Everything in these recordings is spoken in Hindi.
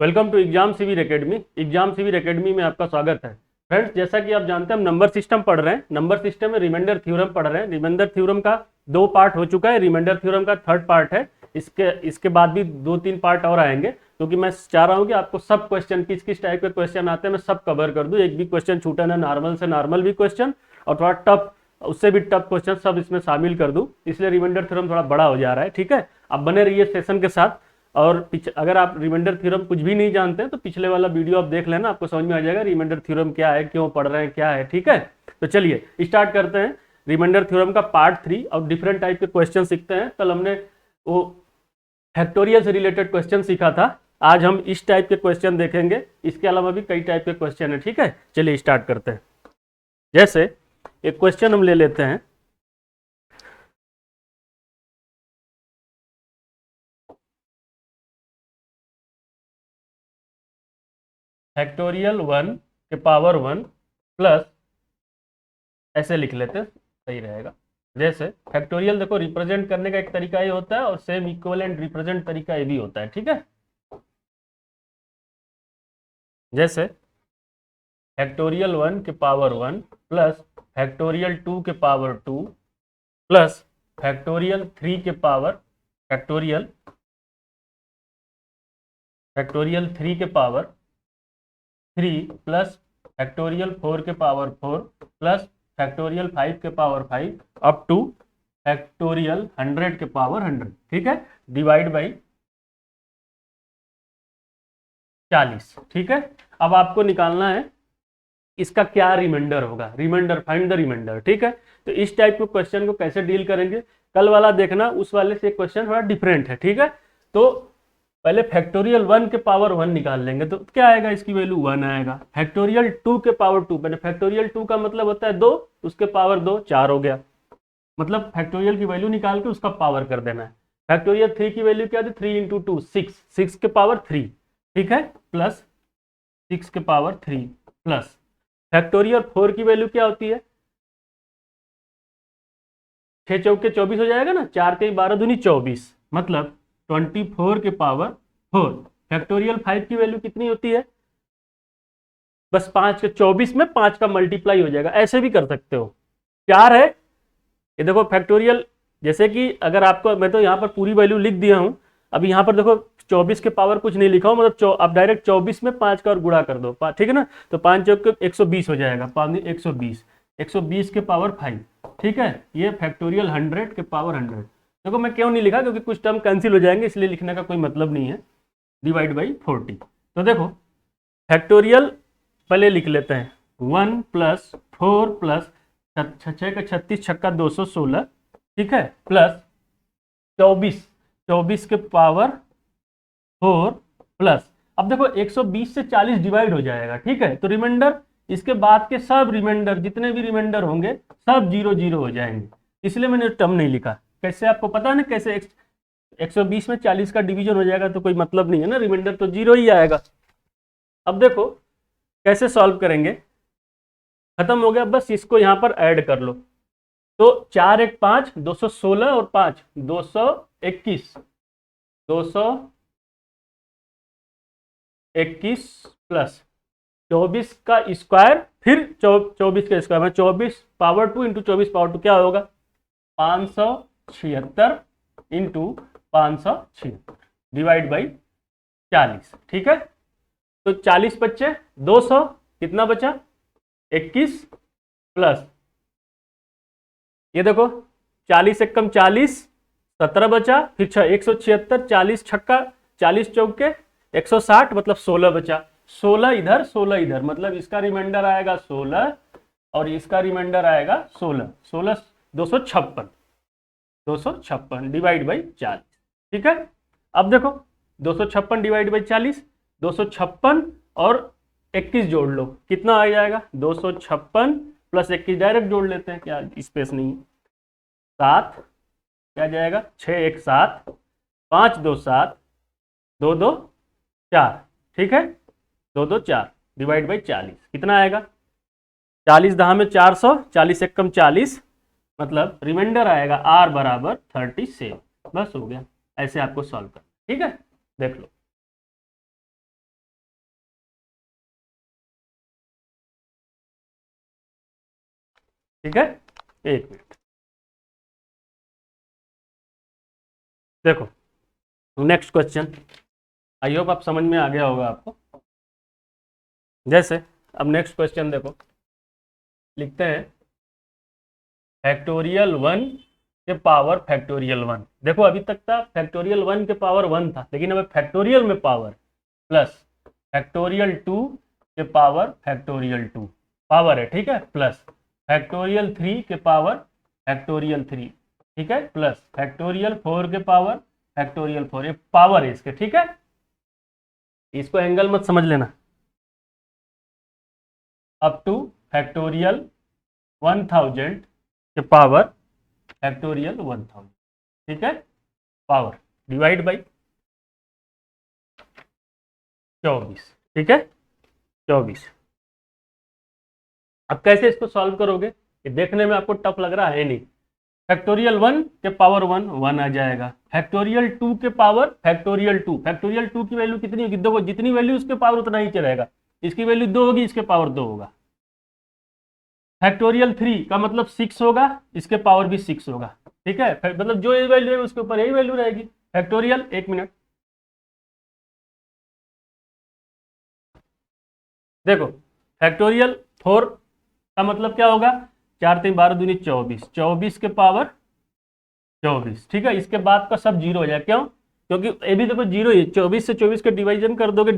वेलकम टू एग्जाम सिविर एकेडमी। एग्जाम सिविर एकेडमी में आपका स्वागत है। फ्रेंड्स, जैसा कि आप जानते हैं हम नंबर सिस्टम पढ़ रहे हैं। नंबर सिस्टम में रिमाइंडर थ्योरम पढ़ रहे हैं। रिमाइंडर थ्योरम का 2 पार्ट हो चुका है, रिमाइंडर थ्योरम का 3rd पार्ट है। इसके बाद भी 2-3 पार्ट और आएंगे, क्योंकि मैं चाह रहा हूं कि आपको सब क्वेश्चन, किस किस टाइप के क्वेश्चन आते हैं मैं सब कवर कर दूं। एक भी क्वेश्चन छूटा ना, नॉर्मल से नॉर्मल भी क्वेश्चन और थोड़ा टफ, उससे भी टफ क्वेश्चन सब इसमें शामिल कर दूं। इसलिए रिमाइंडर थ्योरम थोड़ा बड़ा हो जा रहा है। ठीक है, आप बने रहिए सेशन के साथ। और अगर आप रिमाइंडर थ्योरम कुछ भी नहीं जानते हैं तो पिछले वाला वीडियो आप देख लेना, आपको समझ में आ जाएगा रिमाइंडर थ्योरम क्या है, क्यों पढ़ रहे हैं, क्या है। ठीक है, तो चलिए स्टार्ट करते हैं रिमाइंडर थ्योरम का पार्ट 3 और डिफरेंट टाइप के क्वेश्चन सीखते हैं। कल हमने वो फैक्टोरियल से रिलेटेड क्वेश्चन सीखा था, आज हम इस टाइप के क्वेश्चन देखेंगे। इसके अलावा भी कई टाइप के क्वेश्चन है। ठीक है, चलिए स्टार्ट करते हैं। जैसे एक क्वेश्चन हम ले लेते हैं, फैक्टोरियल 1 के पावर 1 प्लस, ऐसे लिख लेते हैं सही रहेगा। जैसे फैक्टोरियल देखो रिप्रेजेंट करने का एक तरीका ये होता है और सेम इक्विवेलेंट रिप्रेजेंट तरीका ये भी होता है। ठीक है, जैसे फैक्टोरियल 1 के पावर 1 प्लस फैक्टोरियल 2 के पावर 2 प्लस फैक्टोरियल 3 के पावर फैक्टोरियल फैक्टोरियल 3 के पावर 3 प्लस फैक्टोरियल 4 के पावर 4 प्लस फैक्टोरियल 5 के पावर 5 अप टू फैक्टोरियल 100 के पावर 100। ठीक है, डिवाइड बाई 40। ठीक है, अब आपको निकालना है इसका क्या रिमाइंडर होगा, रिमाइंडर, फाइंड द रिमाइंडर। ठीक है, तो इस टाइप के क्वेश्चन को कैसे डील करेंगे, कल वाला देखना, उस वाले से क्वेश्चन थोड़ा डिफरेंट है। ठीक है, तो पहले फैक्टोरियल 1 के पावर 1 निकाल लेंगे तो क्या आएगा, इसकी वैल्यू 1 आएगा। फैक्टोरियल 2 के पावर 2, मैंने फैक्टोरियल 2 का मतलब होता है 2, उसके पावर 2 4 हो गया, मतलब फैक्टोरियल की वैल्यू निकाल के उसका पावर कर देना है। फैक्टोरियल 3 की वैल्यू क्या थी, 3 इंटू 2 6, 6 के पावर 3। ठीक है, प्लस 6 के पावर 3 प्लस फैक्टोरियल 4 की वैल्यू क्या होती है, 6 चौके 24 हो जाएगा ना, 4 के 12 दूनी 24, मतलब 24 के पावर 4। फैक्टोरियल 5 की वैल्यू कितनी होती है, बस 5 के 24 में 5 का मल्टीप्लाई हो जाएगा, ऐसे भी कर सकते हो। 4 है, ये देखो फैक्टोरियल, जैसे कि अगर आपको, मैं तो यहाँ पर पूरी वैल्यू लिख दिया हूँ, अभी यहाँ पर देखो 24 के पावर कुछ नहीं लिखा हूँ, मतलब आप डायरेक्ट 24 में 5 का और गुणा कर दो, ठीक है ना, तो 5 चौक 120 हो जाएगा, 120, 120 के पावर 5। ठीक है, ये फैक्टोरियल 100 के पावर 100। देखो मैं क्यों नहीं लिखा, क्योंकि कुछ टर्म कैंसिल हो जाएंगे, इसलिए लिखने का कोई मतलब नहीं है। डिवाइड बाई 40, तो देखो फैक्टोरियल पहले लिख लेते हैं, 1 प्लस 4 प्लस 6 का 36 छक्का 216। ठीक है, प्लस 24, 24 के पावर 4 प्लस, अब देखो 120 से 40 डिवाइड हो जाएगा। ठीक है, तो रिमाइंडर, इसके बाद के सब रिमाइंडर, जितने भी रिमाइंडर होंगे सब 0 0 हो जाएंगे, इसलिए मैंने टर्म नहीं लिखा। कैसे, आपको पता है ना कैसे 120 में 40 का डिवीजन हो जाएगा, तो कोई मतलब नहीं है ना, रिमाइंडर तो 0 ही आएगा। अब देखो कैसे सॉल्व करेंगे, खत्म हो गया, बस इसको यहाँ पर ऐड कर लो, तो 4 1 5, 216 और 5 221, 221 प्लस 24 का स्क्वायर, फिर 24 का स्क्वायर, 24 पावर 2 इंटू 24 पावर 2 क्या होगा, 576 इंटू 576 डिवाइड बाई 40। ठीक है, तो 40 बच्चे 200, कितना बचा 21 प्लस, ये देखो 40 एक कम 40, 17 बचा, फिर 176, 40 छक्का 40 चौके 160, मतलब 16 बचा, 16 इधर 16 इधर, मतलब इसका रिमाइंडर आएगा 16 और इसका रिमाइंडर आएगा 16, 16 256 डिवाइड बाई 40। ठीक है, अब देखो 256 डिवाइड बाई 40, 256 और 21 जोड़ लो, कितना आ जाएगा, 256 प्लस 21 डायरेक्ट जोड़ लेते हैं, क्या स्पेस नहीं, 7 क्या जाएगा, 6 1 7, 5 2 7, 2 2 4। ठीक है, 2 2 4 डिवाइड बाई 40, कितना आएगा, 40 दहा में 400, 40 एक कम 40, मतलब रिमाइंडर आएगा आर बराबर 37। बस हो गया, ऐसे आपको सॉल्व करना। ठीक है, देख लो। ठीक है, एक मिनट। देखो नेक्स्ट क्वेश्चन, आई होप आप समझ में आ गया होगा आपको। जैसे अब नेक्स्ट क्वेश्चन देखो, लिखते हैं फैक्टोरियल 1 के पावर फैक्टोरियल 1। देखो अभी तक था फैक्टोरियल 1 के पावर 1 था, लेकिन अब फैक्टोरियल में पावर प्लस फैक्टोरियल 2 के पावर फैक्टोरियल 2 पावर है, ठीक है, प्लस फैक्टोरियल 3 के पावर फैक्टोरियल 3, ठीक है, प्लस फैक्टोरियल 4 के पावर फैक्टोरियल 4, ये पावर है इसके, ठीक है। इसको एंगल मत समझ लेना। अप टू फैक्टोरियल 1000 के पावर फैक्टोरियल 1000, ठीक है, पावर डिवाइड बाई 24, ठीक है, 24। अब कैसे इसको सॉल्व करोगे, ये देखने में आपको टफ लग रहा है नहीं। फैक्टोरियल 1 के पावर 1 आ जाएगा, फैक्टोरियल 2 के पावर फैक्टोरियल 2, फैक्टोरियल 2 की वैल्यू कितनी होगी, देखो जितनी वैल्यू उसके पावर उतना ही चलेगा, इसकी वैल्यू 2 होगी, इसके पावर 2 होगा। फैक्टोरियल 3 का मतलब 6 होगा, इसके पावर भी 6 होगा, ठीक है, मतलब जो ये वैल्यू है उसके ऊपर यही वैल्यू रहेगी। फैक्टोरियल, एक मिनट, देखो फैक्टोरियल 4 का मतलब क्या होगा, 4 3 12 दूनी 24, 24 के पावर 24, ठीक है, इसके बाद का सब जीरो हो जाएगा। क्यों, क्योंकि ये भी देखो जीरो ही, 24 से 24 के डिवीजन कर दोगे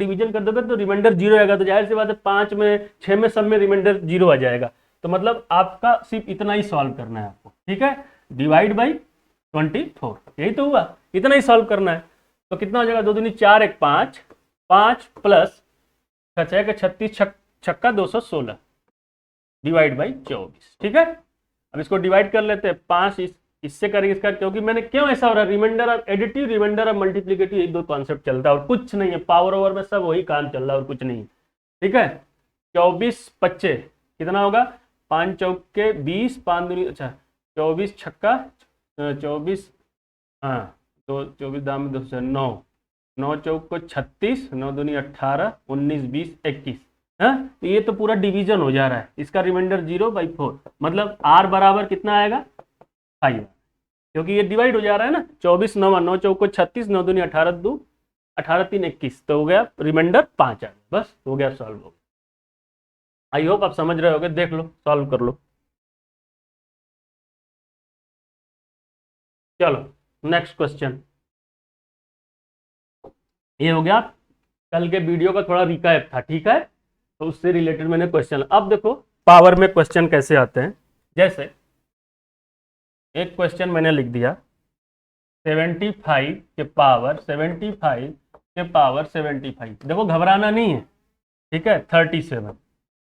तो रिमाइंडर जीरो आएगा, तो जाहिर सी बात है 5 में 6 में सब में रिमाइंडर जीरो आ जाएगा। तो मतलब आपका सिर्फ इतना ही सॉल्व करना है आपको, ठीक है, डिवाइड बाई 24, यही तो हुआ, इतना ही सॉल्व करना है। तो कितना हो जाएगा, 2 दूनी 4 1 5, 5 प्लस 6 36 छक्का 216 डिवाइड बाई 24, ठीक है। अब इसको डिवाइड कर लेते हैं, 5 इससे करेंगे इसका, क्योंकि मैंने क्यों ऐसा हो रहा है, remainder of additive, remainder of multiplicative, एक दो कॉन्सेप्ट चलता है और कुछ नहीं है, पावर ओवर में सब वही काम चल रहा है और कुछ नहीं, ठीक है। 24 25 कितना होगा, 5 चौक के 20, 5 दूनी, अच्छा 24 छक्का 24, हाँ, तो 24 दाम में 2 9, 9 चौक को 36, 9 दूनी 18, 19 20 21, हाँ, तो ये तो पूरा डिवीजन हो जा रहा है, इसका रिमाइंडर 0/4, मतलब आर बराबर कितना आएगा 5, क्योंकि ये डिवाइड हो जा रहा है ना, 24 9 9 चौक को 36, 9 दूनी 18 2 18 3 21, तो हो गया रिमाइंडर 5 आ गया, बस हो गया, सॉल्व हो गया। आई होप आप समझ रहे होगे, देख लो सॉल्व कर लो। चलो नेक्स्ट क्वेश्चन, ये हो गया कल के वीडियो का थोड़ा रिकैप था, ठीक है, तो उससे रिलेटेड मैंने क्वेश्चन। अब देखो पावर में क्वेश्चन कैसे आते हैं, जैसे एक क्वेश्चन मैंने लिख दिया 75 के पावर 75 के पावर 75, देखो घबराना नहीं है, ठीक है, 37,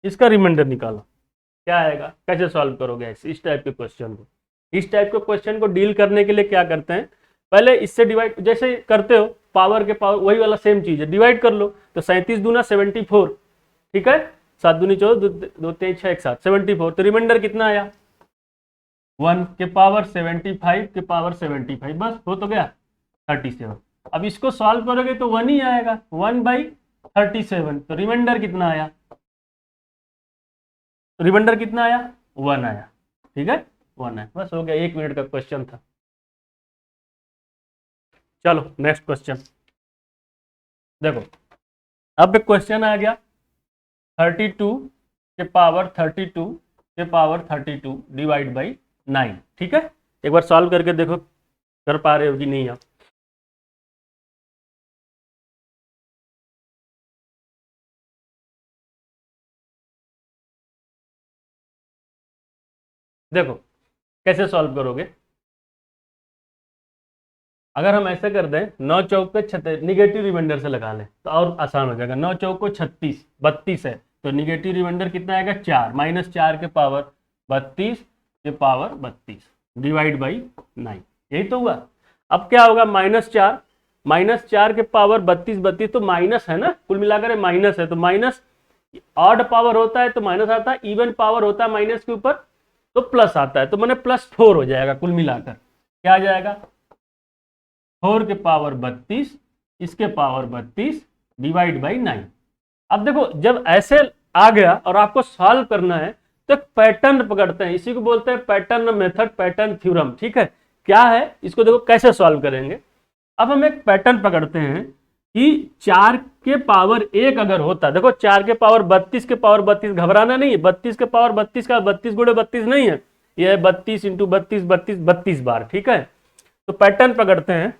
इसका रिमाइंडर निकालो, क्या आएगा, कैसे सॉल्व करोगे इस टाइप के क्वेश्चन को। इस टाइप के क्वेश्चन को डील करने के लिए क्या करते हैं, पहले इससे डिवाइड, जैसे करते हो पावर के पावर, वही वाला सेम चीज है, डिवाइड कर लो, तो 37 दूना 74, ठीक है, 7 दूनी 14, 2 3 6 1 7 74, तो रिमाइंडर कितना आया 1 के पावर 75 के पावर 75, बस हो तो गया 37। अब इसको सॉल्व करोगे तो 1 ही आएगा, 1/37, तो रिमाइंडर कितना आया, रिमाइंडर कितना आया 1 आया, ठीक है, 1 है, बस हो गया, 1 मिनट का क्वेश्चन था। चलो नेक्स्ट क्वेश्चन देखो, अब एक क्वेश्चन आ गया 32 के पावर 32 के पावर 32 डिवाइड बाई 9, ठीक है, एक बार सॉल्व करके देखो कर पा रहे हो कि नहीं आप। देखो कैसे सॉल्व करोगे, अगर हम ऐसे कर दें 9 चौक पे 36, निगेटिव रिमाइंडर से लगा लें तो और आसान हो जाएगा, 9 चौक को 36 32 है, तो निगेटिव रिमाइंडर कितना आएगा 4, -4 के पावर 32 के पावर 32 डिवाइड बाई 9, यही तो हुआ। अब क्या होगा, -4 के पावर 32 32, तो माइनस है ना, कुल मिलाकर माइनस है, तो माइनस ऑड पावर होता है तो माइनस आता है, इवन पावर होता है माइनस के ऊपर तो प्लस आता है, तो मैंने +4 हो जाएगा, कुल मिलाकर क्या आ जाएगा 4 के पावर 32, इसके पावर 32 डिवाइड बाई 9। अब देखो जब ऐसे आ गया और आपको सॉल्व करना है तो एक पैटर्न पकड़ते हैं, इसी को बोलते हैं पैटर्न मेथड, पैटर्न थ्योरम। ठीक है, क्या है इसको देखो कैसे सॉल्व करेंगे। अब हम एक पैटर्न पकड़ते हैं कि 4 के पावर 1 अगर होता, देखो 4 के पावर 32 के पावर 32, घबराना नहीं है, 32 के पावर 32 का 32 गुणे 32 नहीं है, यह है 32 इंटू 32 32 32 बार। ठीक है, तो पैटर्न पकड़ते हैं,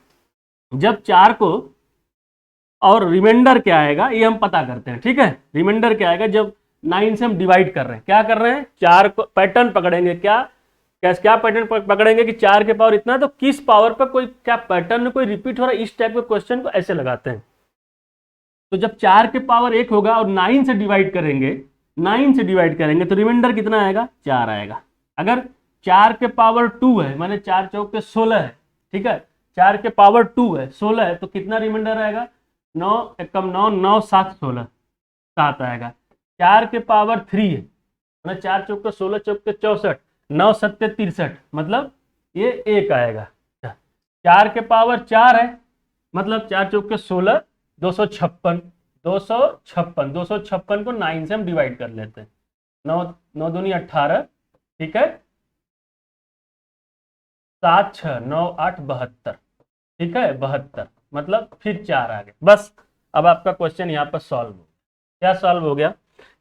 जब 4 को और रिमाइंडर क्या आएगा ये हम पता करते हैं। ठीक है, रिमाइंडर क्या आएगा जब 9 से हम डिवाइड कर रहे हैं, क्या कर रहे हैं 4 को पैटर्न पकड़ेंगे, क्या पैटर्न पकड़ेंगे कि 4 के पावर इतना, तो किस पावर पर कोई क्या पैटर्न में कोई रिपीट हो रहा है, इस टाइप के क्वेश्चन को ऐसे लगाते हैं। तो जब 4 के पावर 1 होगा और 9 से डिवाइड करेंगे, 9 से डिवाइड करेंगे तो रिमाइंडर कितना आएगा 4 आएगा। अगर 4 के पावर 2 है, माने 4 चौक के 16 है। ठीक है, 4 के पावर 2 है, 16 है, तो कितना रिमाइंडर आएगा 9 एकम 9 9 7 16 7 आएगा। 4 के पावर 3 है, माने 4 चौक के 16 चौक के 64 9 7 63, मतलब ये 1 आएगा। 4 के पावर 4 है, मतलब 4 चौक के 16 256 256 को 9 से हम डिवाइड कर लेते हैं, 9 9 दूनी 18। ठीक है, 7 6 9 8 72। ठीक है, 72, मतलब फिर 4 आ गए। बस अब आपका क्वेश्चन यहाँ पर सॉल्व हो, क्या सॉल्व हो गया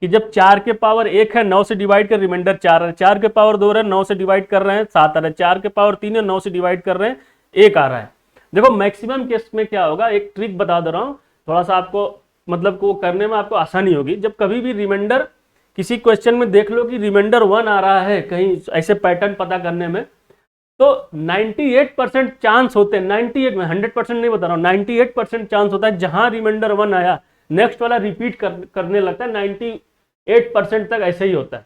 कि जब 4 के पावर 1 है 9 से डिवाइड कर रिमाइंडर 4 है, 4 के पावर 2 है 9 से डिवाइड कर रहे हैं 7 आ रहा है, 4 के पावर 3 है 9 से डिवाइड कर रहे हैं 1 आ रहा है। देखो मैक्सिमम केस में क्या होगा, एक ट्रिक बता दे रहा हूँ, थोड़ा सा आपको मतलब को करने में आपको आसानी होगी। जब कभी भी रिमाइंडर किसी क्वेश्चन में देख लो कि रिमाइंडर 1 आ रहा है कहीं ऐसे पैटर्न पता करने में, तो 98% चांस होते हैं, 98 में 100% नहीं बता रहा हूँ, 98% चांस होता है जहां रिमाइंडर 1 आया नेक्स्ट वाला रिपीट करने लगता है। 98% तक ऐसे ही होता है।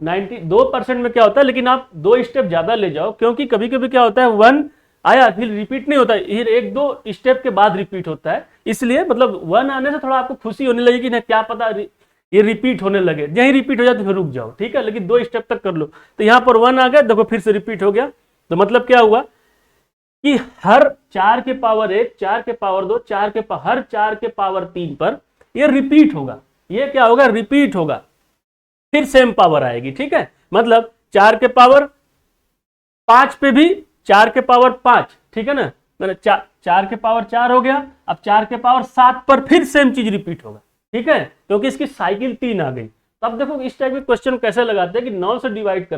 92% में क्या होता है, लेकिन आप 2 स्टेप ज्यादा ले जाओ, क्योंकि कभी कभी क्या होता है 1 आया फिर रिपीट नहीं होता है, फिर 1-2 स्टेप के बाद रिपीट होता है। इसलिए मतलब 1 आने से थोड़ा आपको खुशी होने लगेगी ना, क्या पता ये रिपीट होने लगे, यही रिपीट हो जाए तो फिर रुक जाओ। ठीक है, लेकिन 2 स्टेप तक कर लो। तो यहाँ पर 1 आ गया, देखो फिर से रिपीट हो गया, तो मतलब क्या हुआ कि हर 4 के पावर 1 4 के पावर 2 हर 4 के पावर 3 पर ये रिपीट होगा, ये क्या होगा रिपीट होगा, फिर सेम पावर आएगी। ठीक है, मतलब 4 के पावर 5 पे भी 4 के पावर 5, ठीक है ना, मैंने 4 के पावर 4 हो गया, अब 4 के पावर 7 पर फिर सेम चीज रिपीट होगा। ठीक है, क्योंकि इसकी साइकिल 3 आ गई। अब देखो इस टाइप के क्वेश्चन कैसे लगाते हैं कि 9 से डिवाइड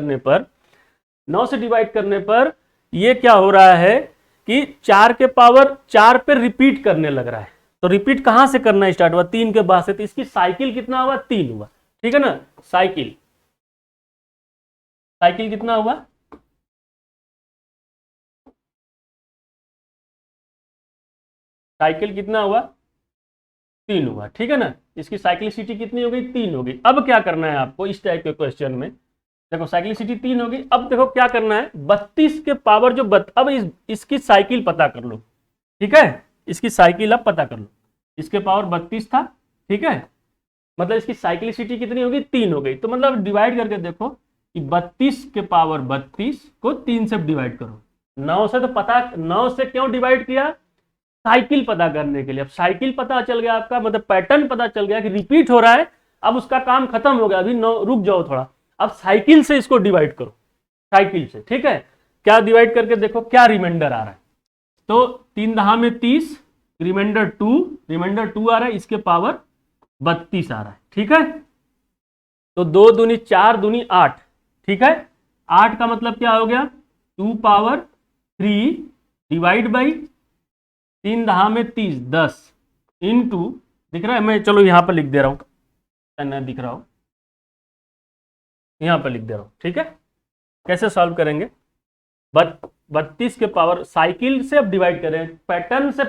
करने पर ये क्या हो रहा है कि 4 के पावर 4 पे रिपीट करने लग रहा है। तो रिपीट कहां से करना स्टार्ट हुआ 3 के बाद से, तो इसकी साइकिल कितना हुआ 3 हुआ। ठीक है ना, साइकिल कितना हुआ, साइकिल कितना हुआ 3 हुआ। ठीक है ना, इसकी साइक्लिसिटी कितनी हो गई 3 हो गई। अब क्या करना है आपको इस टाइप के क्वेश्चन में, देखो साइक्लिसिटी 3 होगी, अब देखो क्या करना है 32 के पावर जो अब इसकी साइकिल पता कर लो। ठीक है, इसकी साइकिल अब पता कर लो, इसके पावर 32 था। ठीक है, मतलब इसकी साइक्लिसिटी कितनी होगी 3 हो गई। तो मतलब डिवाइड करके देखो कि 32 के पावर 32 को 3 से डिवाइड करो, 9 से तो पता, 9 से क्यों डिवाइड किया, साइकिल पता करने के लिए। अब साइकिल पता चल गया आपका, मतलब पैटर्न पता चल गया कि रिपीट हो रहा है, अब उसका काम खत्म हो गया, अभी रुक जाओ थोड़ा, अब साइकिल से इसको डिवाइड करो, साइकिल से। ठीक है, क्या डिवाइड करके देखो क्या रिमाइंडर आ रहा है, तो 3 दहा में 30, रिमाइंडर 2 आ रहा है, इसके पावर 32 आ रहा है। ठीक है, तो 2 दूनी 4 दूनी 8। ठीक है, 8 का मतलब क्या हो गया 2 पावर 3 डिवाइड बाई 3 दहा में 30 10 इंटू, दिख रहा है, मैं चलो यहां पर लिख दे रहा हूं, नहीं दिख रहा हूं, यहां पर लिख दे रहा हूं। ठीक है, कैसे सॉल्व करेंगे, 32 के पावर साइकिल से अब डिवाइड करें, पैटर्न से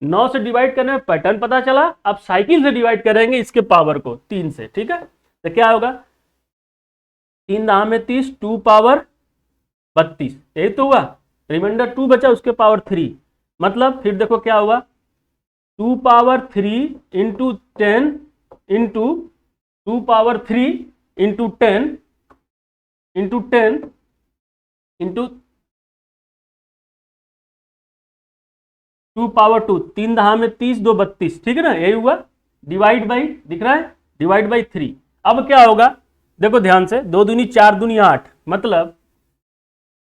9 से डिवाइड करने में पैटर्न पता चला, अब साइकिल से डिवाइड करेंगे इसके पावर को 3 से। ठीक है, तो क्या होगा 3 दहा में 30 2 पावर 32, यही तो हुआ, रिमाइंडर 2 बचा उसके पावर 3, मतलब फिर देखो क्या हुआ 2 power 3 into 10 into 2 power 3 into 10 into 10 into 2 power 2, 3 दहा में 30 2 32। ठीक है ना, यही हुआ, डिवाइड बाई, दिख रहा है, डिवाइड बाई 3। अब क्या होगा देखो ध्यान से, 2 दूनी 4 दूनी 8, मतलब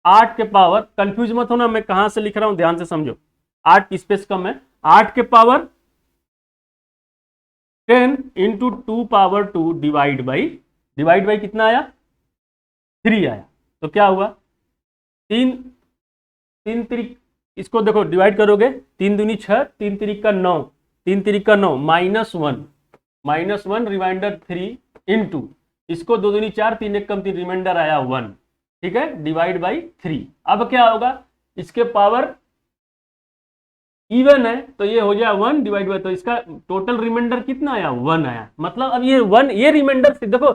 8 के पावर, कंफ्यूज मत होना मैं कहां से लिख रहा हूं, ध्यान से समझो, 8 की स्पेस कम है, 8 के power 10 into 2 power 2 divide by कितना आया, 3 आया। तो क्या हुआ, तीन तीन तिरिक, इसको देखो डिवाइड करोगे, 3 दूनी 6, 3 तिरिक का 9, 3 तिरिक का 9, -1 रिमाइंडर 3 इंटू, इसको 2 दूनी 4, 3 एक कम 3, रिमाइंडर आया 1, ठीक है, डिवाइड बाई 3। अब क्या होगा, इसके पावर इवन है तो ये हो जाए 1 डिवाइड बाई, तो इसका टोटल रिमाइंडर कितना आया, 1 आया। मतलब अब ये 1, ये रिमाइंडर से देखो,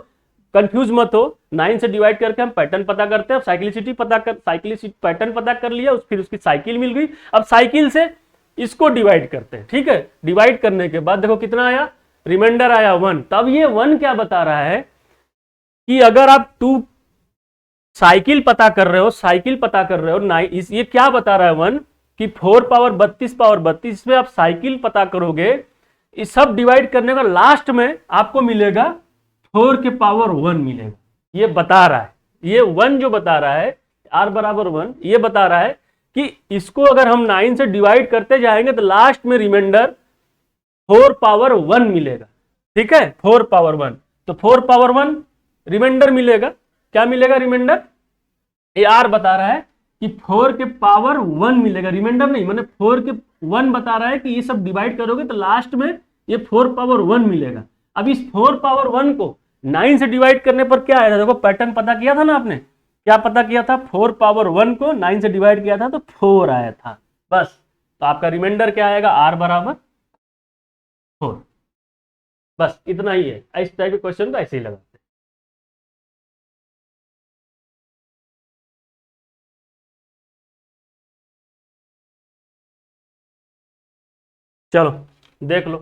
कंफ्यूज मत हो, 9 से डिवाइड करके हम पैटर्न पता करते हैं, साइक्लिसिटी पैटर्न पता कर लिया, फिर उसकी साइकिल मिल गई, अब साइकिल से इसको डिवाइड करते हैं, ठीक है। डिवाइड करने के बाद देखो कितना आया, रिमाइंडर आया 1। तब ये 1 क्या बता रहा है कि अगर आप 2 साइकिल पता कर रहे हो, ये क्या बता रहा है 1 कि 4 पावर 32 में आप साइकिल पता करोगे, इस सब डिवाइड करने का लास्ट में आपको मिलेगा 4 के पावर 1 मिलेगा। ये बता रहा है, ये 1 जो बता रहा है, r बराबर 1, ये बता रहा है कि इसको अगर हम 9 से डिवाइड करते जाएंगे तो लास्ट में रिमाइंडर 4 पावर 1 मिलेगा, ठीक है, 4 पावर 1। तो 4 पावर 1 रिमाइंडर मिलेगा, क्या मिलेगा रिमाइंडर, ये r बता रहा है कि 4 के पावर 1 मिलेगा, रिमाइंडर नहीं, मैंने 4 के 1 बता रहा है कि ये सब डिवाइड करोगे तो लास्ट में ये 4 पावर 1 मिलेगा। अब इस 4 पावर 1 को 9 से डिवाइड करने पर क्या आया था, देखो पैटर्न पता किया था ना आपने, क्या पता किया था, 4 पावर 1 को 9 से डिवाइड किया था तो 4 आया था, बस। तो आपका रिमाइंडर क्या आएगा, r बराबर 4, बस इतना ही है। इस टाइप के क्वेश्चन तो ऐसे ही लगाते हैं। चलो देख लो,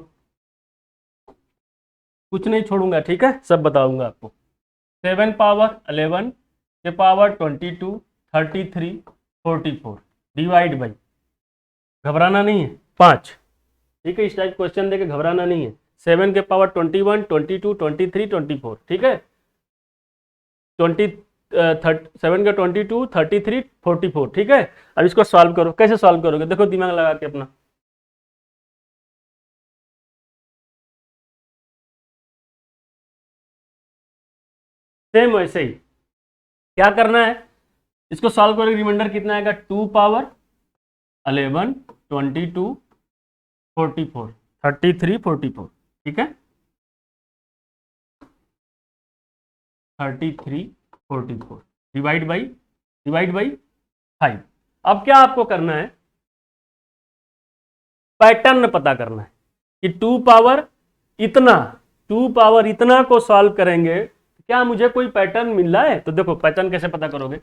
कुछ नहीं छोड़ूंगा, ठीक है, सब बताऊंगा आपको। 7 पावर 11 के पावर 22 33 44 डिवाइड बाई, घबराना नहीं है, 5, ठीक है, इस टाइप क्वेश्चन देके घबराना नहीं है। 7 के पावर 21 22 23 24, ठीक है, 7 का 22 33 44, ठीक है। अब इसको सॉल्व करो, कैसे सॉल्व करोगे, देखो दिमाग लगा के अपना, सेम वैसे ही क्या करना है, इसको सॉल्व करोगे, रिमाइंडर कितना आएगा, 2 पावर 11 22 44 33 44, ठीक है, 33 44 डिवाइड बाई 5। अब क्या आपको करना है, पैटर्न पता करना है कि 2 पावर इतना को सॉल्व करेंगे, क्या मुझे कोई पैटर्न मिल रहा है। तो देखो पैटर्न कैसे पता करोगे,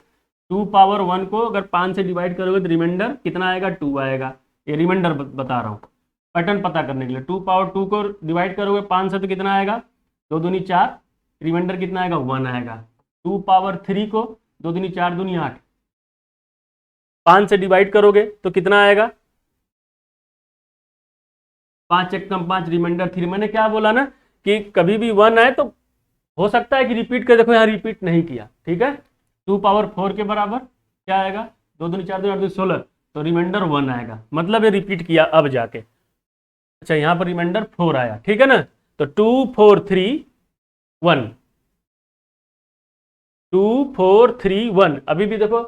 2 पावर 1 को अगर 5 से डिवाइड करोगे तो रिमाइंडर कितना आएगा, 2 आएगा। ये रिमाइंडर बता रहा हूँ पैटर्न पता करने के लिए। 2 पावर 2 को डिवाइड करोगे 5 से तो कितना आएगा, 2 दूनी 4, रिमाइंडर कितना आएगा, 1 आएगा। 2 पावर 3 को 2 दूनी 4 दूनी 8, 5 से डिवाइड करोगे तो कितना आएगा, 5 एक कम 5, रिमाइंडर 3। मैंने क्या बोला ना कि कभी भी 1 आए तो हो सकता है कि रिपीट कर, देखो यहाँ रिपीट नहीं किया, ठीक है। 2 पावर 4 के बराबर क्या आएगा, 2 दूनी 4 दूनी 8 दूनी 16, तो रिमाइंडर 1 आएगा, मतलब ये रिपीट किया अब जाके। अच्छा यहाँ पर रिमाइंडर 4 आया, ठीक है ना, तो 2 4 3 1, 2 4 3 1, अभी भी देखो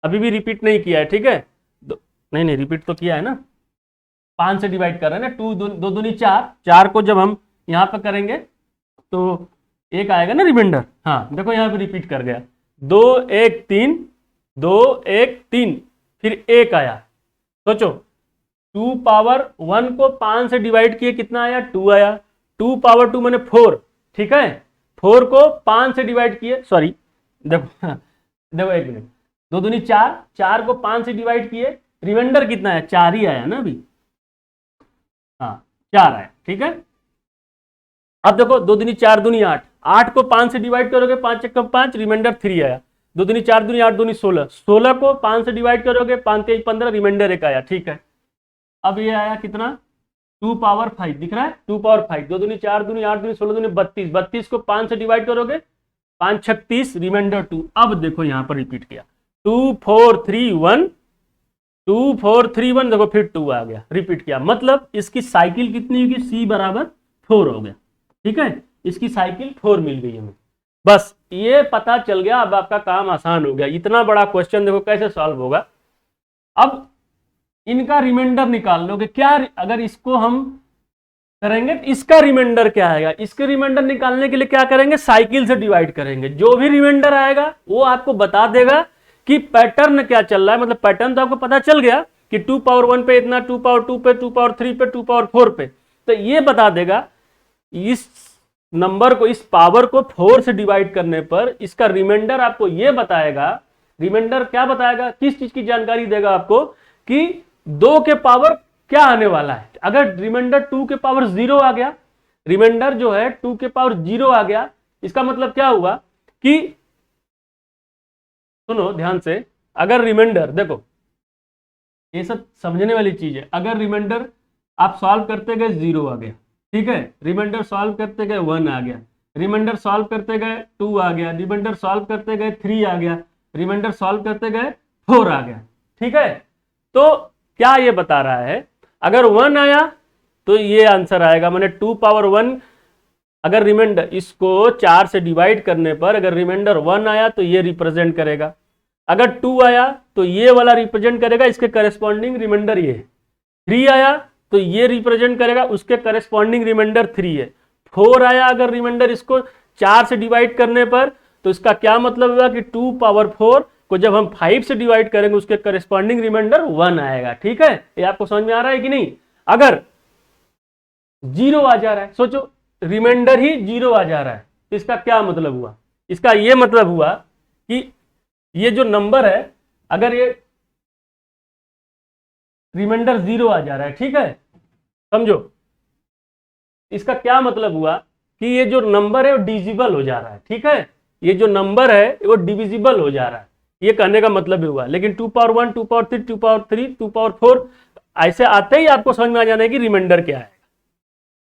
अभी भी रिपीट नहीं किया है, ठीक है, नहीं रिपीट तो किया है ना, 5 से डिवाइड कर रहे हैं ना, 2 दूनी 4, 4 को जब हम यहाँ पर करेंगे तो एक आएगा ना रिमाइंडर, हाँ देखो यहाँ पे रिपीट कर गया, 2 1 3 2 1 3, फिर 1 आया। सोचो 2 पावर 1 को 5 से डिवाइड किए कितना आया, 2 आया। 2 पावर 2 मैंने 4, ठीक है, 4 को 5 से डिवाइड किए, सॉरी देखो देखो 1 मिनट, 2 दूनी 4, 4 को 5 से डिवाइड किए, रिमाइंडर कितना आया, 4 ही आया ना अभी, हाँ 4 आया, ठीक है। अब देखो 2 दूनी 4 दूनी 8, 8 को 5 से डिवाइड करोगे, 5 एक कम 5, रिमाइंडर 3 आया। 2 दूनी 4 दूनी 8 दूनी 16, 16 को 5 से डिवाइड करोगे, 5 3 15, रिमाइंडर 1 आया, ठीक है। अब ये आया कितना, 2 पावर 5 दिख रहा है, 2 पावर 5, 2 दूनी 4 दूनी 8 दूनी 16 दूनी 32, 32 को 5 से डिवाइड करोगे 5 छक 30, रिमाइंडर 2। अब देखो यहां पर रिपीट किया 2 4 3 1, 2 4 3 1, देखो फिर 2 आ गया, रिपीट किया। मतलब इसकी साइकिल कितनी होगी, c बराबर 4 हो गया। ठीक है, इसकी साइकिल 4 मिल गई हमें। बस ये पता चल गया, अब आपका काम आसान हो गया। इतना बड़ा क्वेश्चन देखो कैसे सॉल्व होगा। अब इनका रिमाइंडर निकाल लोगे क्या, अगर इसको हम करेंगे तो इसका रिमाइंडर क्या आएगा। इसके रिमाइंडर निकालने के लिए क्या करेंगे, साइकिल से डिवाइड करेंगे। जो भी रिमाइंडर आएगा वो आपको बता देगा कि पैटर्न क्या चल रहा है। मतलब पैटर्न तो आपको पता चल गया कि 2 पावर 1 पे इतना, 2 पावर 2 पे, 2 पावर 3 पे, 2 पावर 4 पे। तो ये बता देगा इस नंबर को, इस पावर को 4 से डिवाइड करने पर इसका रिमाइंडर आपको ये बताएगा। रिमाइंडर क्या बताएगा, किस चीज की जानकारी देगा आपको कि 2 के पावर क्या आने वाला है। अगर रिमाइंडर 2 के पावर 0 आ गया, रिमाइंडर जो है 2 के पावर 0 आ गया, इसका मतलब क्या हुआ कि, सुनो ध्यान से, अगर रिमाइंडर, देखो ये सब समझने वाली चीज है। अगर रिमाइंडर आप सॉल्व करते गए 0 आ गया, ठीक है, रिमाइंडर सॉल्व करते गए 1 आ गया, रिमाइंडर सॉल्व करते गए 2 आ गया, रिमाइंडर सॉल्व करते गए 3 आ गया, रिमाइंडर सॉल्व करते गए 4 आ गया। ठीक है, तो क्या ये बता रहा है, अगर 1 आया तो ये आंसर आएगा। मैंने 2 पावर 1, अगर रिमाइंडर इसको 4 से डिवाइड करने पर अगर रिमाइंडर 1 आया तो ये रिप्रेजेंट करेगा, अगर 2 आया तो ये वाला रिप्रेजेंट करेगा, इसके करेस्पॉन्डिंग रिमाइंडर ये। 3 आया तो ये रिप्रेजेंट करेगा, उसके करेस्पॉन्डिंग रिमाइंडर 3 है। 4 आया अगर रिमाइंडर इसको 4 से डिवाइड करने पर, तो इसका क्या मतलब हुआ कि 2 पावर 4 को जब हम 5 से डिवाइड करेंगे उसके करेस्पॉन्डिंग रिमाइंडर 1 आएगा। ठीक है, ये आपको समझ में आ रहा है कि नहीं। अगर 0 आ जा रहा है, सोचो रिमाइंडर ही 0 आ जा रहा है, तो इसका क्या मतलब हुआ, इसका ये मतलब हुआ कि ये जो नंबर है, अगर ये रिमाइंडर 0 आ जा रहा है, ठीक है, समझो, इसका क्या मतलब हुआ कि ये जो नंबर है वो डिविजिबल हो जा रहा है। ठीक है, ये जो नंबर है वो डिविजिबल हो जा रहा है, ये कहने का मतलब ही हुआ। लेकिन 2 पावर 1, 2 पावर 3, 2 पावर 3, 2 पावर 4, ऐसे आते ही आपको समझ में आ जाना है कि रिमाइंडर क्या आएगा।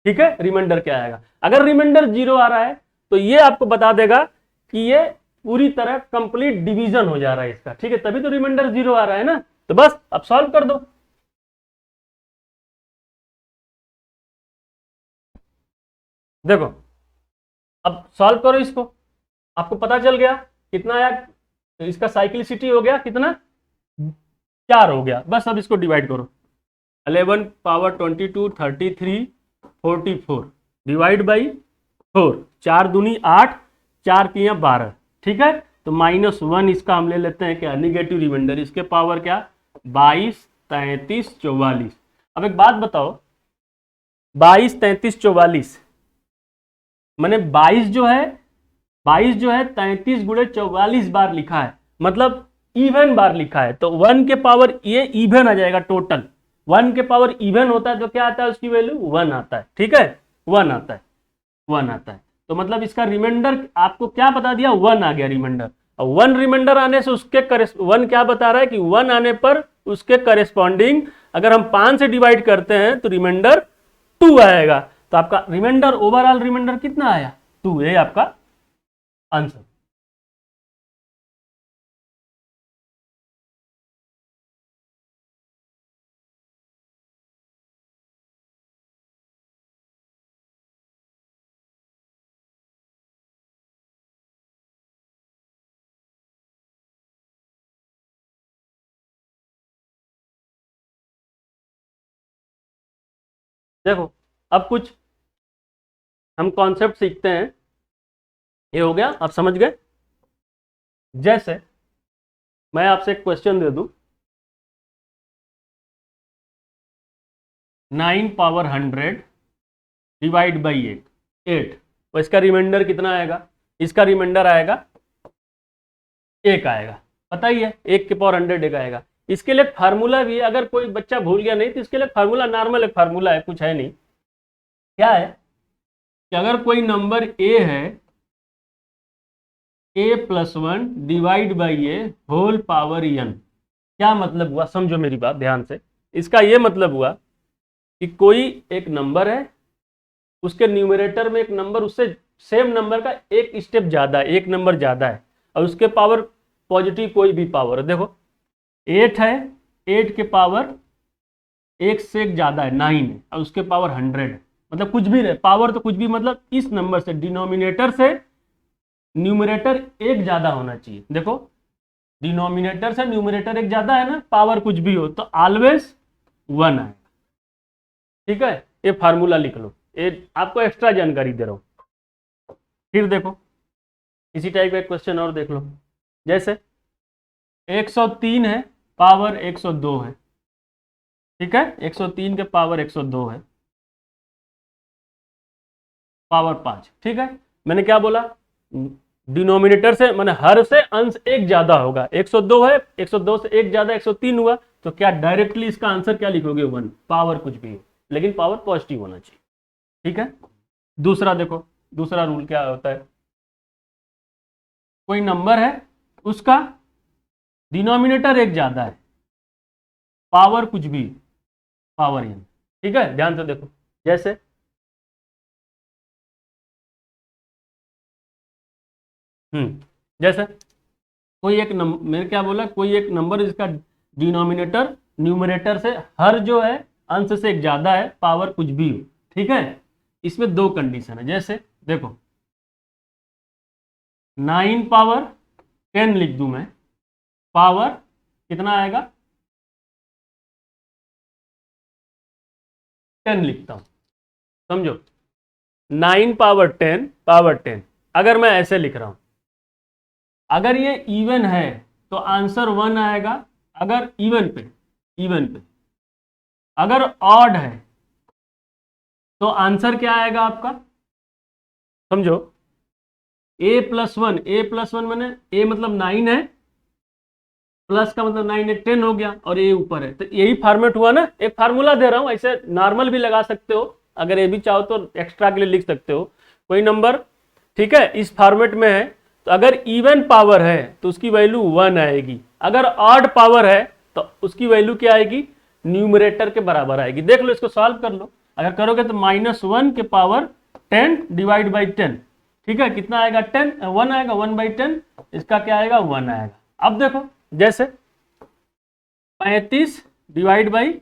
ठीक है, रिमाइंडर क्या आएगा। अगर रिमाइंडर 0 आ रहा है तो ये आपको बता देगा कि ये पूरी तरह कंप्लीट डिवीजन हो जा रहा है इसका। ठीक है, तभी तो रिमाइंडर 0 आ रहा है ना। तो बस अब सॉल्व कर दो। देखो अब सॉल्व करो इसको, आपको पता चल गया कितना आया, तो इसका साइक्लिसिटी हो गया कितना, 4 हो गया। बस अब इसको डिवाइड करो, 11 पावर 22 33 44 डिवाइड बाई 4, 4 दूनी 8, 4 तिया 12। ठीक है, तो -1 इसका हम ले लेते हैं क्या, निगेटिव रिमाइंडर। इसके पावर क्या, 22 33 44। अब एक बात बताओ, 22 33 44 मैंने 22 जो है 33 गुणे 44 बार लिखा है, मतलब इवन बार लिखा है। तो 1 के पावर ये इवन आ जाएगा टोटल। 1 के पावर इवन होता है तो क्या आता है, उसकी वैल्यू 1 आता है। ठीक है, 1 आता है, 1 आता है। तो मतलब इसका रिमाइंडर आपको क्या बता दिया, 1 आ गया रिमाइंडर। और 1 रिमाइंडर आने से उसके 1 क्या बता रहा है कि 1 आने पर उसके करेस्पॉन्डिंग अगर हम 5 से डिवाइड करते हैं तो रिमाइंडर 2 आएगा। तो आपका रिमाइंडर, ओवरऑल रिमाइंडर कितना आया, 2। ये आपका आंसर। देखो अब कुछ हम कॉन्सेप्ट सीखते हैं, ये हो गया, आप समझ गए। जैसे मैं आपसे एक क्वेश्चन दे दूं, 9 पावर 100 डिवाइड बाई 8, तो इसका रिमाइंडर कितना आएगा, इसका रिमाइंडर आएगा 1 आएगा। पता ही है 1 के पावर 100 1 आएगा। इसके लिए फार्मूला भी है, अगर कोई बच्चा भूल गया नहीं तो इसके लिए फार्मूला नॉर्मल एक फार्मूला है, कुछ है नहीं। क्या है कि अगर कोई नंबर ए है, a+1 divide by a whole power n, क्या मतलब हुआ, समझो मेरी बात ध्यान से। इसका ये मतलब हुआ कि कोई एक नंबर है, उसके न्यूमरेटर में एक नंबर उससे सेम नंबर का एक स्टेप ज्यादा है, एक नंबर ज्यादा है, और उसके पावर पॉजिटिव कोई भी पावर है। देखो 8 है, 8 के पावर एक से एक ज्यादा है 9 है, और उसके पावर 100 है। मतलब कुछ भी रहे, पावर तो कुछ भी, मतलब इस नंबर से डिनोमिनेटर से न्यूमरेटर एक ज्यादा होना चाहिए। देखो डिनोमिनेटर से न्यूमरेटर एक ज्यादा है ना, पावर कुछ भी हो तो ऑलवेज 1 आएगा। ठीक है, ये फार्मूला लिख लो, ये आपको एक्स्ट्रा जानकारी दे रहा हूं। फिर देखो इसी टाइप का क्वेश्चन और देख लो, जैसे 103 है, पावर 102 है। ठीक है, 103 के पावर 102 है, पावर 5। ठीक है, मैंने क्या बोला, डिनोमिनेटर से मैंने हर से अंश एक ज्यादा होगा। 102 है, 102 से एक ज्यादा 103 हुआ, तो क्या डायरेक्टली इसका आंसर क्या लिखोगे, 1। पावर कुछ भी हो लेकिन पावर पॉजिटिव होना चाहिए। ठीक है, दूसरा देखो, दूसरा रूल क्या होता है, कोई नंबर है उसका डिनोमिनेटर एक ज्यादा है, पावर कुछ भी, पावर n। ठीक है, ध्यान से देखो, जैसे जैसे कोई एक नंबर, मैंने क्या बोला, कोई एक नंबर जिसका डिनोमिनेटर न्यूमरेटर से हर जो है अंश से एक ज्यादा है, पावर कुछ भी हो। ठीक है, इसमें दो कंडीशन है, जैसे देखो 9 पावर 10 लिख दूं मैं, पावर कितना आएगा, 10 लिखता हूं, समझो 9 पावर 10 पावर 10। अगर मैं ऐसे लिख रहा हूं, अगर ये इवन है तो आंसर 1 आएगा, अगर इवन पे, इवन पे अगर ऑड है तो आंसर क्या आएगा आपका, समझो a+1, a+1 मैंने a मतलब 9 है, प्लस का मतलब 9 है 10 हो गया, और a ऊपर है, तो यही फॉर्मेट हुआ ना। एक फार्मूला दे रहा हूं, ऐसे नॉर्मल भी लगा सकते हो, अगर ये भी चाहो तो एक्स्ट्रा के लिए लिख सकते हो कोई नंबर। ठीक है, इस फॉर्मेट में है, तो अगर इवन पावर है तो उसकी वैल्यू 1 आएगी, अगर ऑड पावर है तो उसकी वैल्यू क्या आएगी, न्यूमरेटर के बराबर आएगी। देख लो, इसको सॉल्व कर लो, अगर करोगे तो -1 के पावर 10 डिवाइड बाई 10। ठीक है, कितना आएगा, 10, 1 आएगा, 1/10, इसका क्या आएगा, 1 आएगा। अब देखो जैसे 35 डिवाइड बाई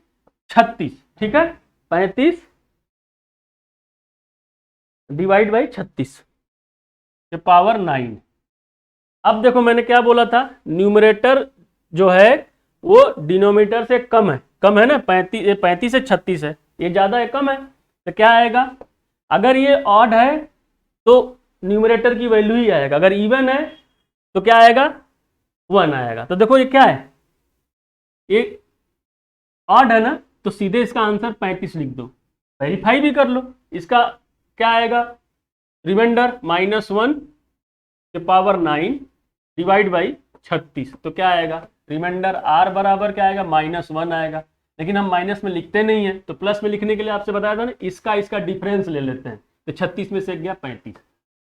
36। ठीक है, 35 डिवाइड बाई 36 के पावर 9। अब देखो मैंने क्या बोला था, न्यूमरेटर जो है वो डिनोमिनेटर से कम है, कम है ना, 35 से 36 है, ये ज्यादा है कम है, तो क्या आएगा, अगर ये ऑड है तो न्यूमरेटर की वैल्यू ही आएगा, अगर इवन है तो क्या आएगा, 1 आएगा। तो देखो ये क्या है, ये ऑड है ना, तो सीधे इसका आंसर 35 लिख दो, वेरीफाई भी कर लो। इसका क्या आएगा, रिमाइंडर -1 के पावर 9 डिवाइड बाई 36, तो क्या आएगा, रिमाइंडर r बराबर क्या आएगा, -1 आएगा। लेकिन हम माइनस में लिखते नहीं है, तो प्लस में लिखने के लिए आपसे बताया था ना, इसका डिफरेंस ले लेते हैं, तो 36 में से गया 35,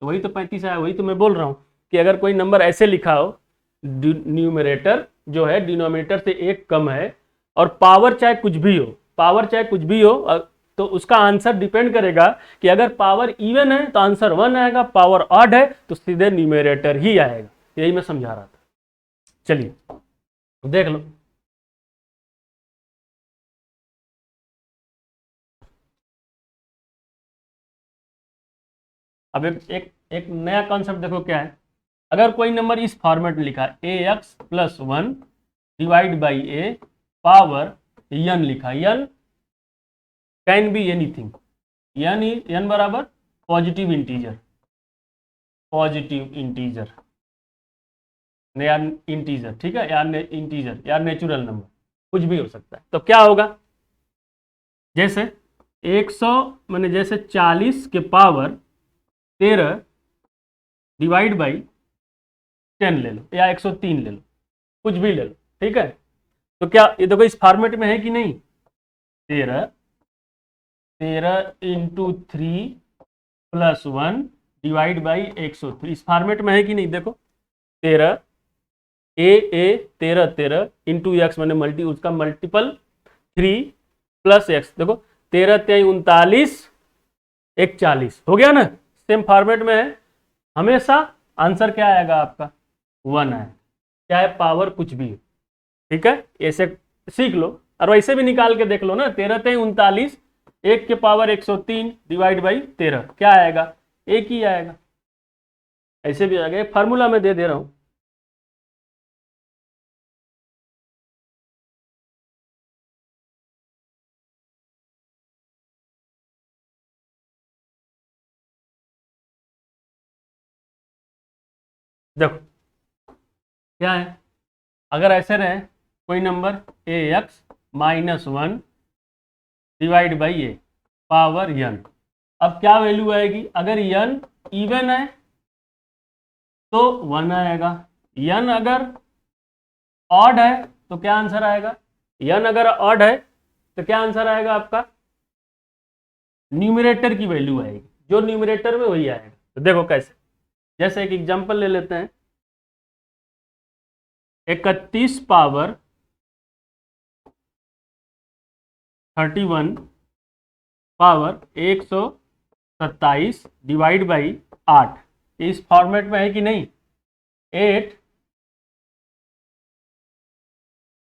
तो वही तो 35 आया। वही तो मैं बोल रहा हूँ कि अगर कोई नंबर ऐसे लिखा हो, न्यूमरेटर जो है डिनोमिनेटर से एक कम है, और पावर चाहे कुछ भी हो, पावर चाहे कुछ भी हो, तो उसका आंसर डिपेंड करेगा कि अगर पावर इवन है तो आंसर 1 आएगा, पावर ऑड है तो सीधे न्यूमरेटर ही आएगा। यही मैं समझा रहा था। चलिए देख लो, अब एक नया कॉन्सेप्ट देखो क्या है, अगर कोई नंबर इस फॉर्मेट में लिखा है ax+1 divide by A power n लिखा, n can be anything, n बराबर पॉजिटिव इंटीजर, पॉजिटिव इंटीजर या इंटीजर, ठीक है, या इंटीजर या नेचुरल नंबर, कुछ भी हो सकता है। तो क्या होगा, जैसे 100 मैंने जैसे 40 के पावर 13 डिवाइड बाई 10 ले लो, या 103 ले लो, कुछ भी ले लो। ठीक है, तो क्या ये देखो इस फॉर्मेट में है कि नहीं, 13 इंटू 3 + 1 डिवाइड बाई 103, इस फॉर्मेट में है कि नहीं। देखो 13 13 इंटू एक्स मैंने मल्टी, उसका मल्टीपल 3 + x, देखो 13 × 39 = 40 हो गया ना, सेम फॉर्मेट में है, हमेशा आंसर क्या आएगा आपका 1 है, चाहे पावर कुछ भी हो। ठीक है, ऐसे सीख लो और वैसे भी निकाल के देख लो ना, 13 × 39, 1 के पावर 103 डिवाइड बाई 13 क्या आएगा, एक ही आएगा। ऐसे भी आएगा, एक फार्मूला में दे रहा हूं। देखो क्या है, अगर ऐसे रहे कोई number ax-1 divide by A power n, अब क्या वैल्यू आएगी, अगर n इवन है तो 1 आएगा, n अगर ऑड है तो क्या आंसर आएगा, n अगर ऑड है तो क्या आंसर आएगा आपका, न्यूमरेटर की वैल्यू आएगी, जो न्यूमरेटर में वही आएगा। तो देखो कैसे, जैसे एक एग्जांपल ले लेते हैं, 31 पावर 31 पावर 127 डिवाइड बाई 8, इस फॉर्मेट में है कि नहीं,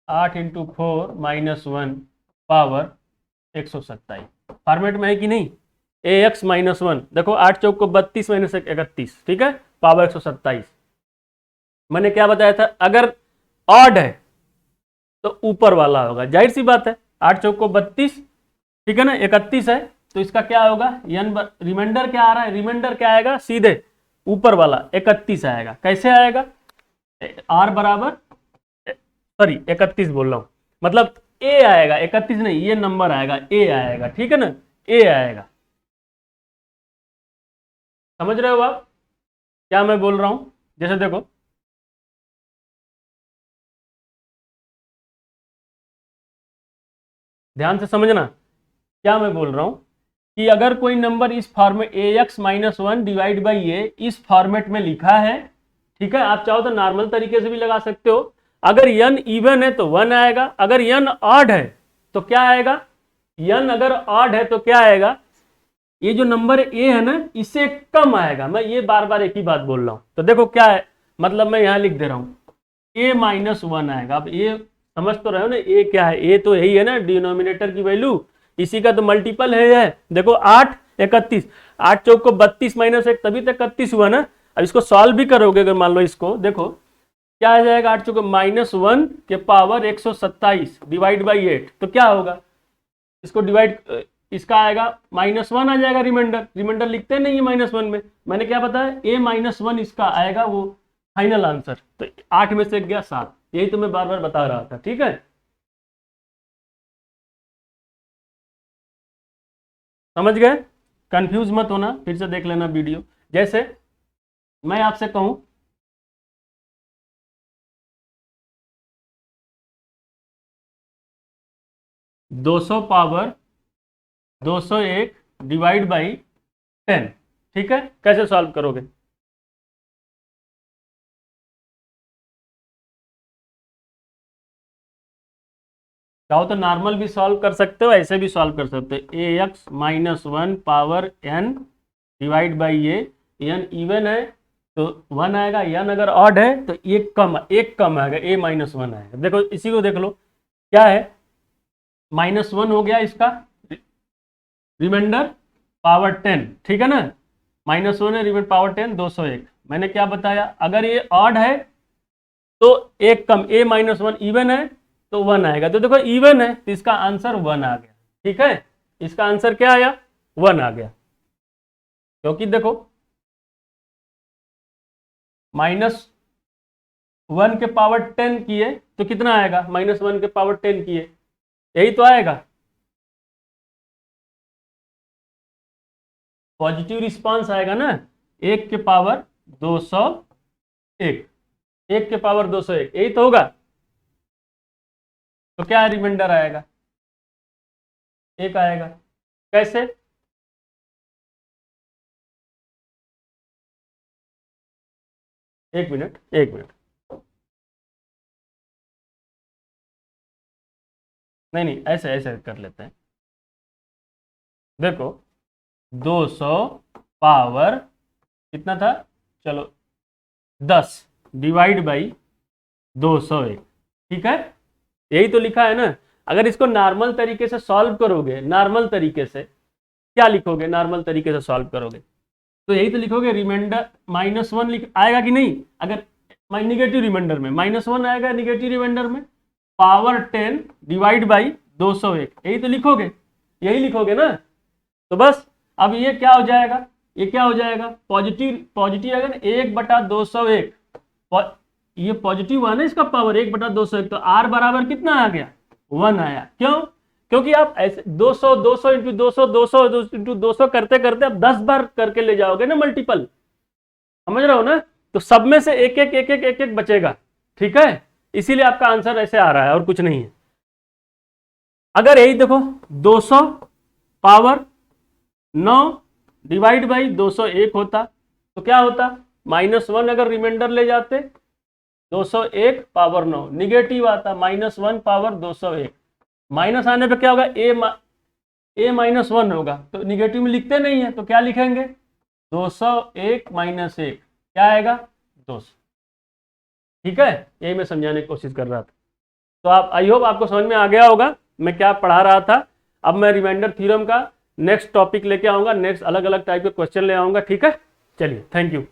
8 इंटू 4 - 1 पावर 127 फॉर्मेट में है कि नहीं, ax-1, देखो 8 चौक को 32 - 31, ठीक है, पावर 127। मैंने क्या बताया था, अगर ऑड है तो ऊपर वाला होगा, जाहिर सी बात है, 8 चौक को 32, ठीक है ना, 31 है तो इसका क्या होगा, रिमाइंडर क्या आ रहा है, रिमाइंडर क्या आएगा, सीधे ऊपर वाला 31 आएगा। कैसे आएगा, आर बराबर, सॉरी 31 बोल रहा हूं, मतलब ए आएगा, 31 नहीं, ये नंबर आएगा, ए आएगा, ठीक है ना, ए आएगा। समझ रहे हो आप क्या मैं बोल रहा हूं, जैसे देखो ध्यान से समझना क्या मैं बोल रहा हूं, कि अगर कोई नंबर इस फॉर्मेट ax-1 डिवाइड बाई ए इस फॉर्मेट में लिखा है, ठीक है, आप चाहो तो नॉर्मल तरीके से भी लगा सकते हो, अगर n इवन है तो 1 आएगा, अगर n ऑड है तो क्या आएगा, n अगर ऑड है तो क्या आएगा, ये जो नंबर a है ना इससे कम आएगा। मैं ये बार बार एक ही बात बोल रहा हूं, तो देखो क्या है, मतलब मैं यहां लिख दे रहा हूं a-1 आएगा। अब ये समझ तो रहे हो ना, ए क्या है, ए तो यही है ना, डिनोमिनेटर की वैल्यू, इसी का तो मल्टीपल है। देखो 8 31, 8 चौक को 32 - 1 तभी तक 31 हुआ ना। अब इसको सॉल्व भी करोगे, अगर मान लो इसको देखो क्या आ जाएगा, 8 चौक -1 के पावर 127 डिवाइड बाई 8, तो क्या होगा, इसको डिवाइड, इसका आएगा -1 आ जाएगा, रिमाइंडर, रिमाइंडर लिखते नहीं है -1 में, मैंने क्या बताया, a-1 इसका आएगा वो फाइनल आंसर। तो 8 में से गया 7, यही तो मैं बार बार बता रहा था, ठीक है। समझ गए, कंफ्यूज मत होना, फिर से देख लेना वीडियो। जैसे मैं आपसे कहूं 200 पावर 201 डिवाइड बाई 10, ठीक है, कैसे सॉल्व करोगे, चाहो तो नॉर्मल भी सॉल्व कर सकते हो, ऐसे भी सॉल्व कर सकते हो, ax-1 power n divide by A, n even है तो 1 आएगा, n अगर ऑड है तो एक कम आएगा, a-1 आएगा। देखो इसी को देख लो क्या है, -1 हो गया इसका रिमाइंडर पावर 10, ठीक है ना, -1 है, रिमाइंडर पावर 10 201। मैंने क्या बताया, अगर ये ऑड है तो एक कम, a-1 इवन है तो 1 आएगा। तो देखो इवन है तो इसका आंसर 1 आ गया, ठीक है, इसका आंसर क्या आया, 1 आ गया, क्योंकि देखो -1 के पावर 10 किए तो कितना आएगा, -1 के पावर 10 किए, यही तो आएगा, पॉजिटिव रिस्पांस आएगा ना, 1 के पावर 201, 1 के पावर 201, यही तो होगा। तो क्या रिमाइंडर आएगा, 1 आएगा। कैसे, एक मिनट एक मिनट, नहीं नहीं, ऐसे ऐसे कर लेते हैं। देखो 200 पावर कितना था, चलो 10 डिवाइड बाई 201, ठीक है, यही तो लिखा है ना। अगर इसको नॉर्मल तरीके से सॉल्व करोगे, नॉर्मल तरीके से क्या लिखोगे, नॉर्मल तरीके से सॉल्व करोगे तो यही तो लिखोगे, रिमाइंडर -1 लिख आएगा कि नहीं, अगर निगेटिव रिमाइंडर में -1 आएगा, निगेटिव रिमाइंडर में पावर 10 डिवाइड बाई 201, यही तो लिखोगे, यही लिखोगे ना। तो बस अब ये क्या हो जाएगा, ये क्या हो जाएगा, पॉजिटिव पॉजिटिव आएगा ना, 1/201, ये पॉजिटिव हुआ ना इसका पावर 1/201, तो r बराबर कितना आ गया, 1 आया। क्यों, क्योंकि आप ऐसे 200 200 इंटू 200 200 इंटू 200 करते करते आप 10 बार करके ले जाओगे ना मल्टीपल, समझ रहे हो ना, तो सब में से एक एक एक एक एक एक बचेगा, ठीक है, इसीलिए आपका आंसर ऐसे आ रहा है और कुछ नहीं है। अगर यही देखो 200 पावर 9 डिवाइड बाई 201 होता तो क्या होता, -1 अगर रिमाइंडर ले जाते 201 पावर 9, निगेटिव आता -1 पावर 201, माइनस आने पे क्या होगा, a -1 होगा, तो निगेटिव में लिखते नहीं है तो क्या लिखेंगे, 201 -1 क्या आएगा, 200, ठीक है, यही मैं समझाने की कोशिश कर रहा था। तो आप, आई होप आपको समझ में आ गया होगा मैं क्या पढ़ा रहा था। अब मैं रिमाइंडर थ्योरम का नेक्स्ट टॉपिक लेके आऊंगा, नेक्स्ट अलग अलग टाइप के क्वेश्चन ले आऊंगा, ठीक है, चलिए, थैंक यू।